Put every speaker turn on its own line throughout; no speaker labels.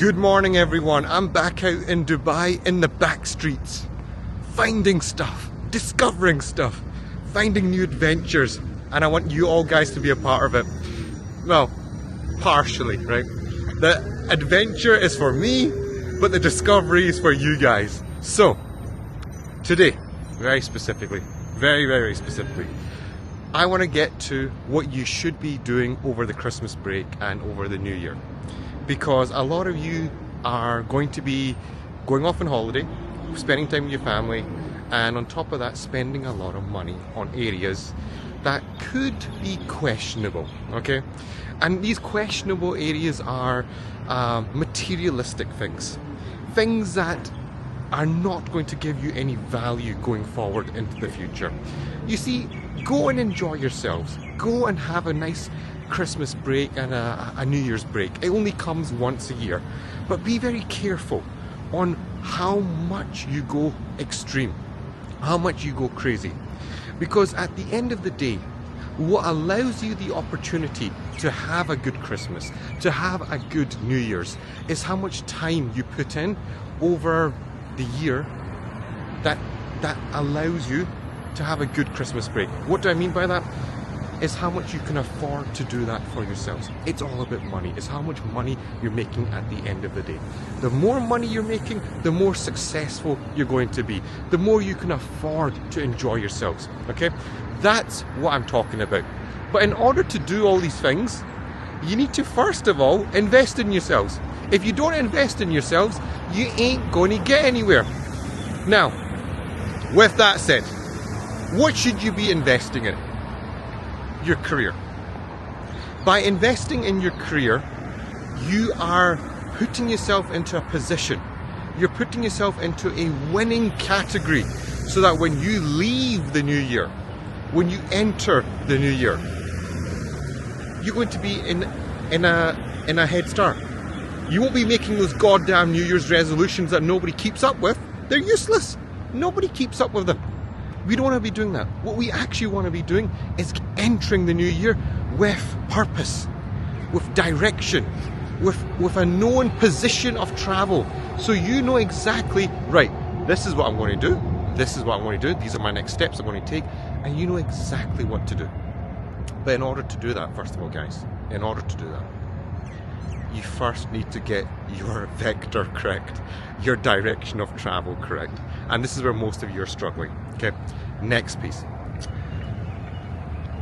Good morning everyone, I'm back out in Dubai in the back streets, finding stuff, discovering stuff, finding new adventures, and I want you all guys to be a part of it. Well, partially, right? The adventure is for me, but the discovery is for you guys. So, today, very specifically, very specifically, I want to get to what you should be doing over the Christmas break and over the New Year. Because a lot of you are going to be going off on holiday, spending time with your family, and on top of that spending a lot of money on areas that could be questionable, okay? And these questionable areas are materialistic things that are not going to give you any value going forward into the future. You see, go and enjoy yourselves, go and have a nice Christmas break and a New Year's break. It only comes once a year, but be very careful on how much you go extreme, how much you go crazy, because at the end of the day, what allows you the opportunity to have a good Christmas, to have a good New Year's, is how much time you put in over the year that allows you to have a good Christmas break. What do I mean by that? Is how much you can afford to do that for yourselves. It's all about money. It's how much money you're making at the end of the day. The more money you're making, the more successful you're going to be. The more you can afford to enjoy yourselves, okay? That's what I'm talking about. But in order to do all these things, you need to first of all invest in yourselves. If you don't invest in yourselves, you ain't going to get anywhere. Now, with that said, what should you be investing in? Your career. By investing in your career, you are putting yourself into a position. You're putting yourself into a winning category so that when you leave the new year, when you enter the new year, you're going to be in a head start. You won't be making those goddamn New Year's resolutions that nobody keeps up with. They're useless. Nobody keeps up with them. We don't want to be doing that. What we actually want to be doing is entering the new year with purpose, with direction, with a known position of travel. So you know exactly, right, this is what I'm going to do, this is what I'm going to do, these are my next steps I'm going to take, and you know exactly what to do. But in order to do that, first of all, guys, in order to do that, you first need to get your vector correct, your direction of travel correct. And this is where most of you are struggling. Okay, next piece.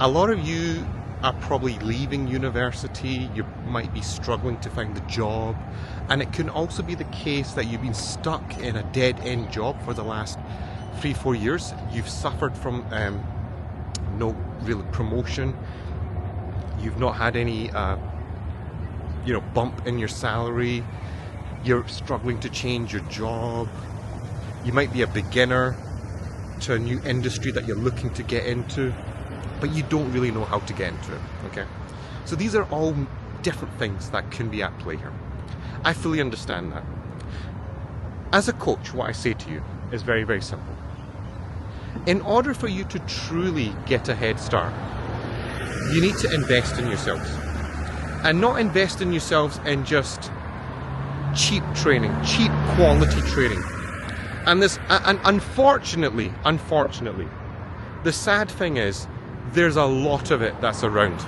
A lot of you are probably leaving university, you might be struggling to find a job, and it can also be the case that you've been stuck in a dead-end job for the last 3-4 years. You've suffered from no real promotion, you've not had any bump in your salary, you're struggling to change your job, you might be a beginner to a new industry that you're looking to get into, but you don't really know how to get into it, okay? So these are all different things that can be at play here. I fully understand that. As a coach, what I say to you is very simple. In order for you to truly get a head start, you need to invest in yourselves. And not invest in yourselves in just cheap training, cheap quality training. And unfortunately, the sad thing is, there's a lot of it that's around.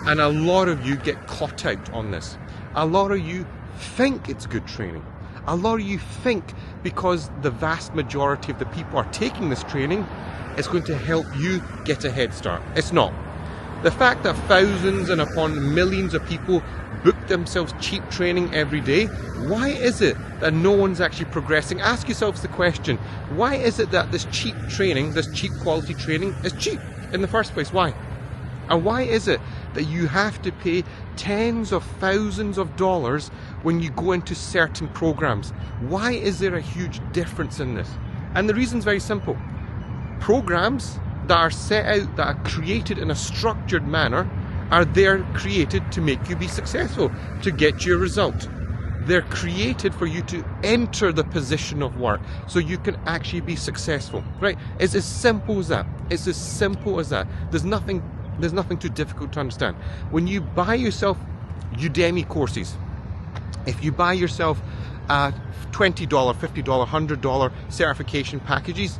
And a lot of you get caught out on this. A lot of you think it's good training. A lot of you think because the vast majority of the people are taking this training, it's going to help you get a head start. It's not. The fact that thousands and upon millions of people book themselves cheap training every day, why is it that no one's actually progressing? Ask yourselves the question, why is it that this cheap training, this cheap quality training is cheap in the first place? Why? And why is it that you have to pay tens of thousands of dollars when you go into certain programs? Why is there a huge difference in this? And the reason's very simple. Programs that are set out, that are created in a structured manner, are there created to make you be successful, to get your result. They're created for you to enter the position of work so you can actually be successful, right? It's as simple as that. It's as simple as that. There's nothing too difficult to understand. When you buy yourself Udemy courses, If you buy yourself $20, $50, $100 certification packages,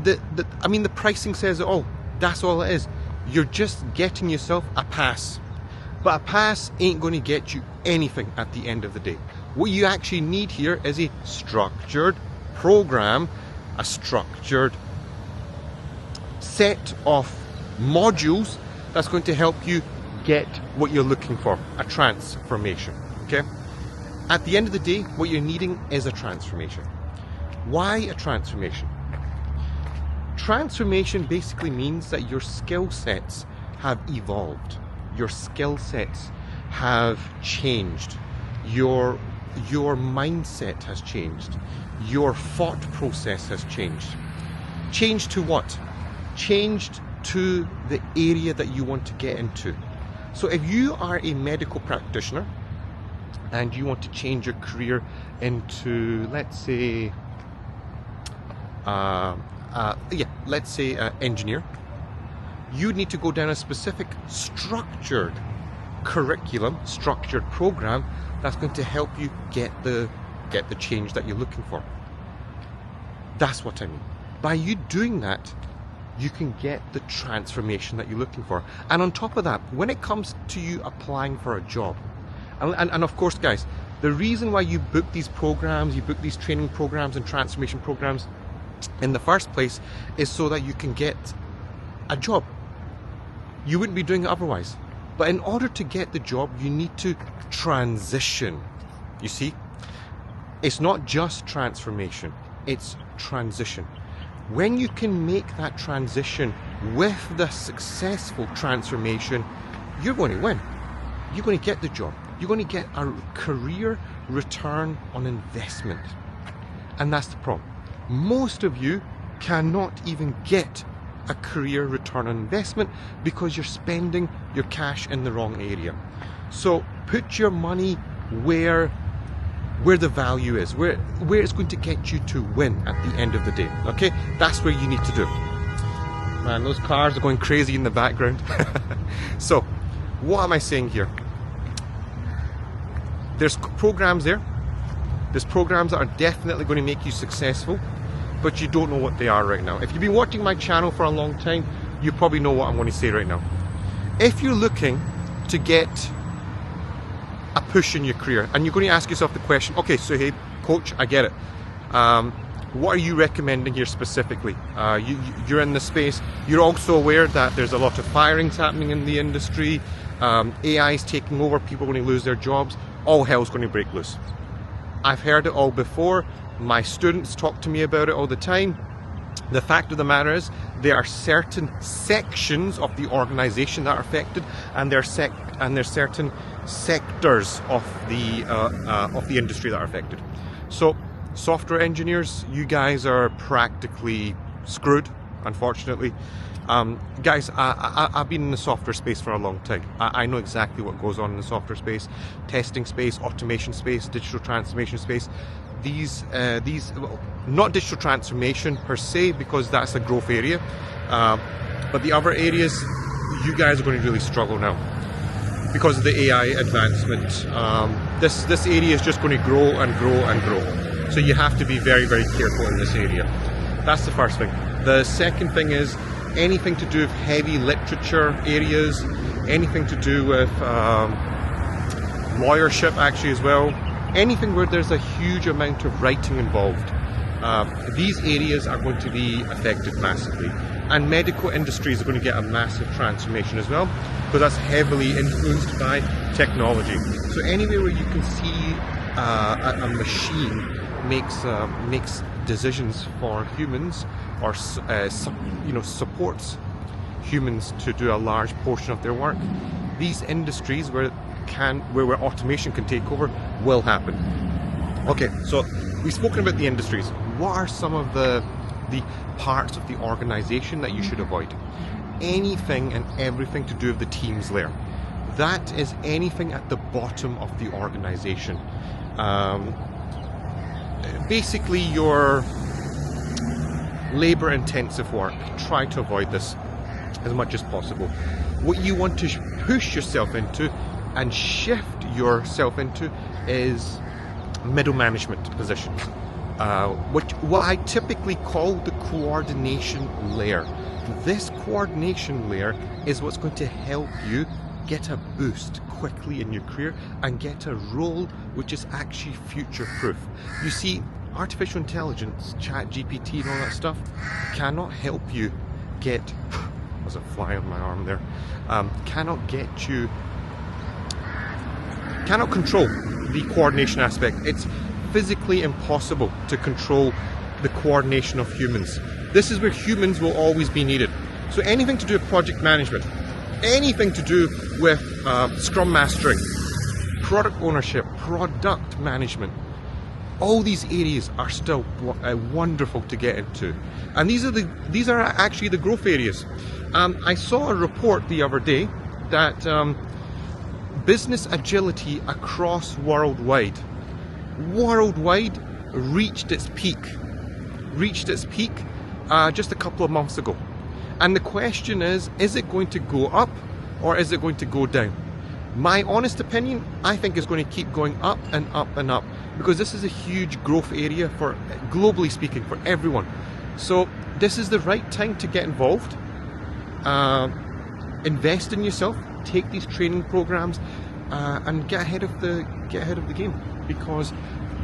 the pricing says it all. That's all it is. You're just getting yourself a pass. But a pass ain't going to get you anything at the end of the day. What you actually need here is a structured program, a structured set of modules that's going to help you get what you're looking for, a transformation. Okay? At the end of the day, what you're needing is a transformation. Why a transformation? Transformation basically means that your skill sets have evolved. Your skill sets have changed. Your mindset has changed. Your thought process has changed. Changed to what? Changed to the area that you want to get into. So if you are a medical practitioner and you want to change your career into, let's say, engineer, you need to go down a specific structured curriculum, structured program that's going to help you get the change that you're looking for. That's what I mean. By you doing that, you can get the transformation that you're looking for. And on top of that, when it comes to you applying for a job, and of course, guys, the reason why you book these programs, you book these training programs and transformation programs in the first place is so that you can get a job. You wouldn't be doing it otherwise. But in order to get the job, you need to transition. You see, it's not just transformation, it's transition. When you can make that transition with the successful transformation, you're going to win. You're going to get the job. You're going to get a career return on investment. And that's the problem. Most of you cannot even get a career return on investment because you're spending your cash in the wrong area. So put your money where the value is, where it's going to get you to win at the end of the day. Okay, that's where you need to do. Man, those cars are going crazy in the background. So what am I saying here? There's programs there. There's programs that are definitely going to make you successful, but you don't know what they are right now. If you've been watching my channel for a long time, you probably know what I'm going to say right now. If you're looking to get a push in your career, and you're going to ask yourself the question, okay, so hey, coach, I get it. What are you recommending here specifically? You're in the space. You're also aware that there's a lot of firings happening in the industry. AI is taking over. People are going to lose their jobs. All hell's going to break loose. I've heard it all before. My students talk to me about it all the time. The fact of the matter is, there are certain sections of the organization that are affected, and there's certain sectors of the industry that are affected. So, software engineers, you guys are practically screwed, unfortunately. Guys, I've been in the software space for a long time. I know exactly what goes on in the software space, testing space, automation space, digital transformation space. These well, not digital transformation per se, because that's a growth area, but the other areas, you guys are going to really struggle now because of the AI advancement. This area is just going to grow and grow and grow. So you have to be very, very careful in this area. That's the first thing. The second thing is anything to do with heavy literature areas, anything to do with lawyership actually as well, anything where there's a huge amount of writing involved. These areas are going to be affected massively. And medical industries are going to get a massive transformation as well, because that's heavily influenced by technology. So anywhere where you can see a machine makes decisions for humans, or supports humans to do a large portion of their work, these industries where automation can take over will happen. Okay, so we've spoken about the industries. What are some of the parts of the organization that you should avoid? Anything and everything to do with the teams layer. That is anything at the bottom of the organization. Basically your labor intensive work. Try to avoid this as much as possible. What you want to push yourself into and shift yourself into is middle management position, what I typically call the coordination layer. This coordination layer is what's going to help you get a boost quickly in your career and get a role which is actually future-proof. You see, artificial intelligence, chat GPT and all that stuff cannot help you get, there's a fly on my arm there, cannot control the coordination aspect. It's physically impossible to control the coordination of humans. This is where humans will always be needed. So anything to do with project management, anything to do with Scrum mastering, product ownership, product management, all these areas are still wonderful to get into, and these are actually the growth areas. I saw a report the other day that business agility across worldwide reached its peak just a couple of months ago. And the question is it going to go up or is it going to go down? My honest opinion, I think it's going to keep going up and up and up, because this is a huge growth area for, globally speaking, for everyone. So this is the right time to get involved, invest in yourself, take these training programs, and get ahead of the game, because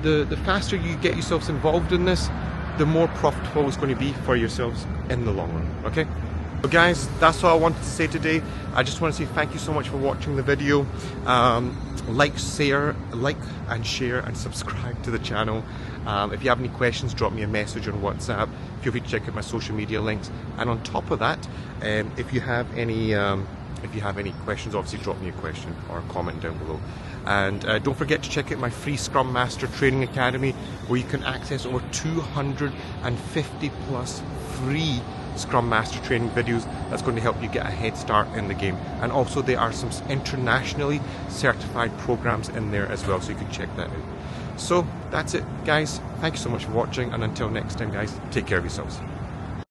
the faster you get yourselves involved in this, the more profitable it's going to be for yourselves in the long run. Okay? So guys, that's all I wanted to say today. I just want to say thank you so much for watching the video. Like and share and subscribe to the channel. If you have any questions, drop me a message on WhatsApp. Feel free to check out my social media links. And on top of that, if you have any questions, obviously drop me a question or a comment down below. And don't forget to check out my free Scrum Master Training Academy, where you can access over 250 plus free Scrum Master training videos that's going to help you get a head start in the game. And also there are some internationally certified programs in there as well, so you can check that out. So that's it guys, thank you so much for watching, and until next time guys, take care of yourselves.